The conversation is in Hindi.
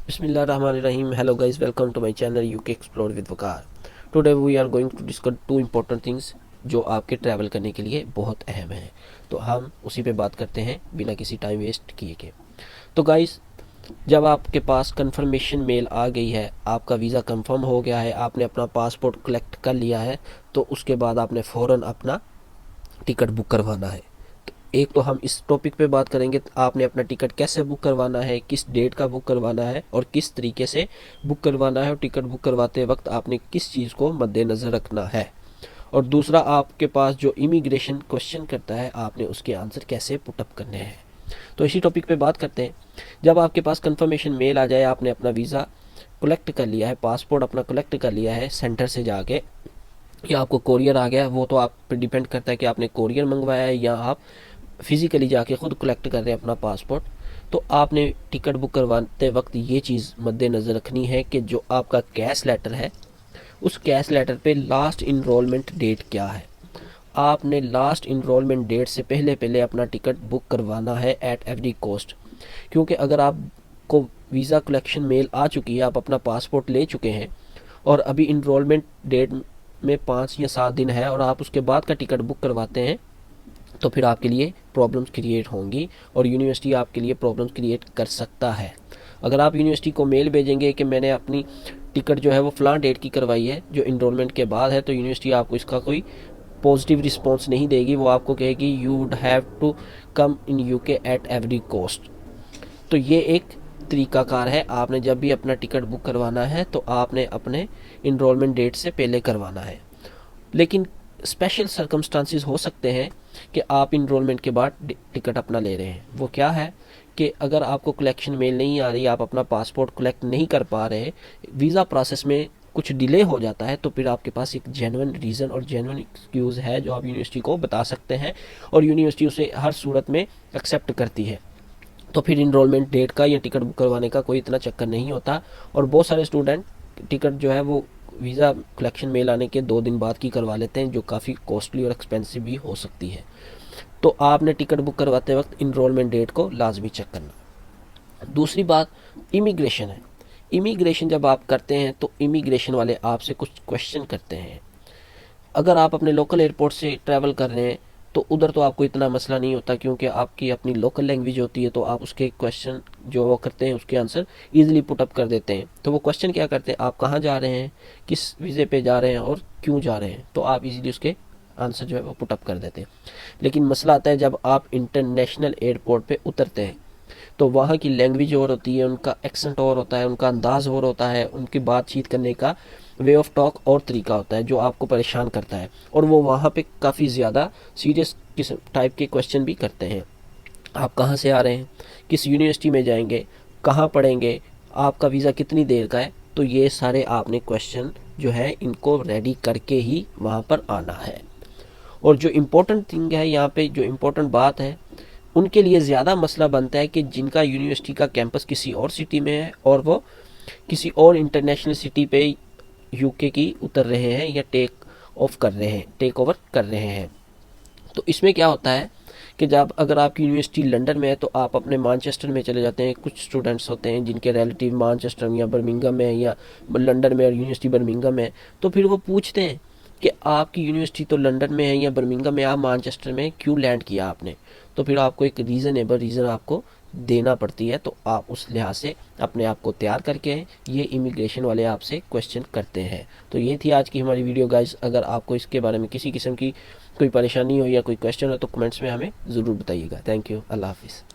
Bismillahirrahmanirrahim. Hello guys, welcome to my channel UK Explore with Waqar. Today we are going to discuss two important things जो आपके ट्रैवल करने के लिए बहुत अहम है। तो हम उसी पे बात करते हैं बिना किसी टाइम वेस्ट किए के। तो गाइस, जब आपके पास कंफर्मेशन मेल आ गई है, आपका वीज़ा कंफर्म हो गया है, आपने अपना पासपोर्ट कलेक्ट कर लिया है, तो उसके बाद आपने फ़ौरन अपना टिकट बुक करवाना है। एक तो हम इस टॉपिक पे बात करेंगे आपने अपना टिकट कैसे बुक करवाना है, किस डेट का बुक करवाना है और किस तरीके से बुक करवाना है, और टिकट बुक करवाते वक्त आपने किस चीज़ को मद्देनज़र रखना है। और दूसरा, आपके पास जो इमिग्रेशन क्वेश्चन करता है आपने उसके आंसर कैसे पुटअप करने हैं। तो इसी टॉपिक पे बात करते हैं। जब आपके पास कंफर्मेशन मेल आ जाए, आपने अपना वीज़ा कलेक्ट कर लिया है, पासपोर्ट अपना कलेक्ट कर लिया है सेंटर से जाके, या आपको कोरियर आ गया, वो तो आप पर डिपेंड करता है कि आपने कोरियर मंगवाया है या आप फिज़िकली जाके ख़ुद कलेक्ट कर रहे हैं अपना पासपोर्ट। तो आपने टिकट बुक करवाते वक्त ये चीज़ मद्देनज़र रखनी है कि जो आपका कैश लेटर है, उस कैश लेटर पे लास्ट इनरोलमेंट डेट क्या है। आपने लास्ट इनरोलमेंट डेट से पहले पहले अपना टिकट बुक करवाना है एट एवरी कॉस्ट। क्योंकि अगर आपको वीज़ा कलेक्शन मेल आ चुकी है, आप अपना पासपोर्ट ले चुके हैं और अभी इनरोलमेंट डेट में 5 या 7 दिन है और आप उसके बाद का टिकट बुक करवाते हैं, तो फिर आपके लिए प्रॉब्लम्स क्रिएट होंगी और यूनिवर्सिटी आपके लिए प्रॉब्लम्स क्रिएट कर सकता है। अगर आप यूनिवर्सिटी को मेल भेजेंगे कि मैंने अपनी टिकट जो है वो फ़लाँ डेट की करवाई है जो इनरोलमेंट के बाद है, तो यूनिवर्सिटी आपको इसका कोई पॉजिटिव रिस्पॉन्स नहीं देगी। वो आपको कहेगी you would have to come in UK at every cost. तो ये एक तरीकाकार है। आपने जब भी अपना टिकट बुक करवाना है तो आपने अपने इनरोलमेंट डेट से पहले करवाना है। लेकिन स्पेशल सर्कमस्टांसिस हो सकते हैं कि आप इनरोलमेंट के बाद टिकट अपना ले रहे हैं। वो क्या है कि अगर आपको कलेक्शन मेल नहीं आ रही, आप अपना पासपोर्ट कलेक्ट नहीं कर पा रहे, वीज़ा प्रोसेस में कुछ डिले हो जाता है, तो फिर आपके पास एक जेन्युइन रीज़न और जेन्युइन एक्सक्यूज़ है जो आप यूनिवर्सिटी को बता सकते हैं और यूनिवर्सिटी उसे हर सूरत में एक्सेप्ट करती है। तो फिर इनरोलमेंट डेट का या टिकट बुक करवाने का कोई इतना चक्कर नहीं होता। और बहुत सारे स्टूडेंट टिकट जो है वो वीज़ा कलेक्शन मेल आने के 2 दिन बाद की करवा लेते हैं, जो काफ़ी कॉस्टली और एक्सपेंसिव भी हो सकती है। तो आपने टिकट बुक करवाते वक्त इनरोलमेंट डेट को लाजमी चेक करना। दूसरी बात इमिग्रेशन है। इमिग्रेशन जब आप करते हैं तो इमिग्रेशन वाले आपसे कुछ क्वेश्चन करते हैं। अगर आप अपने लोकल एयरपोर्ट से ट्रैवल कर रहे हैं तो उधर तो आपको इतना मसला नहीं होता, क्योंकि आपकी अपनी लोकल लैंग्वेज होती है, तो आप उसके क्वेश्चन जो वो करते हैं उसके आंसर ईजिली पुटअप कर देते हैं। तो वो क्वेश्चन क्या करते हैं, आप कहाँ जा रहे हैं, किस वीज़े पे जा रहे हैं और क्यों जा रहे हैं, तो आप इजीली उसके आंसर जो है वो पुटअप कर देते हैं। लेकिन मसला आता है जब आप इंटरनेशनल एयरपोर्ट पर उतरते हैं, तो वहाँ की लैंग्वेज और होती है, उनका एक्सेंट और होता है, उनका अंदाज़ और होता है, उनकी बातचीत करने का वे ऑफ टॉक और तरीका होता है जो आपको परेशान करता है। और वो वहाँ पे काफ़ी ज़्यादा सीरियस किस्म टाइप के क्वेश्चन भी करते हैं। आप कहाँ से आ रहे हैं, किस यूनिवर्सिटी में जाएंगे, कहाँ पढ़ेंगे, आपका वीज़ा कितनी देर का है। तो ये सारे आपने क्वेश्चन जो है इनको रेडी करके ही वहाँ पर आना है। और जो इम्पोर्टेंट थिंग है यहाँ पे, जो इम्पोर्टेंट बात है, उनके लिए ज़्यादा मसला बनता है कि जिनका यूनिवर्सिटी का कैंपस किसी और सिटी में है और वो किसी और इंटरनेशनल सिटी पे यूके की उतर रहे हैं या टेक ओवर कर रहे हैं। तो इसमें क्या होता है कि जब अगर आपकी यूनिवर्सिटी लंदन में है तो आप अपने मानचेस्टर में चले जाते हैं। कुछ स्टूडेंट्स होते हैं जिनके रिलेटिव मानचेस्टर या बर्मिंघम में या लंदन में और यूनिवर्सिटी बर्मिंघम में, तो फिर वो पूछते हैं कि आपकी यूनिवर्सिटी तो लंदन में है या बर्मिंघम में, आप मानचेस्टर में क्यों लैंड किया आपने। तो फिर आपको एक रीज़नेबल रीज़न आपको देना पड़ती है। तो आप उस लिहाज से अपने आप को तैयार करके ये इमिग्रेशन वाले आपसे क्वेश्चन करते हैं। तो ये थी आज की हमारी वीडियो गाइस। अगर आपको इसके बारे में किसी किस्म की कोई परेशानी हो या कोई क्वेश्चन हो तो कमेंट्स में हमें ज़रूर बताइएगा। Thank you. अल्लाह हाफिज़।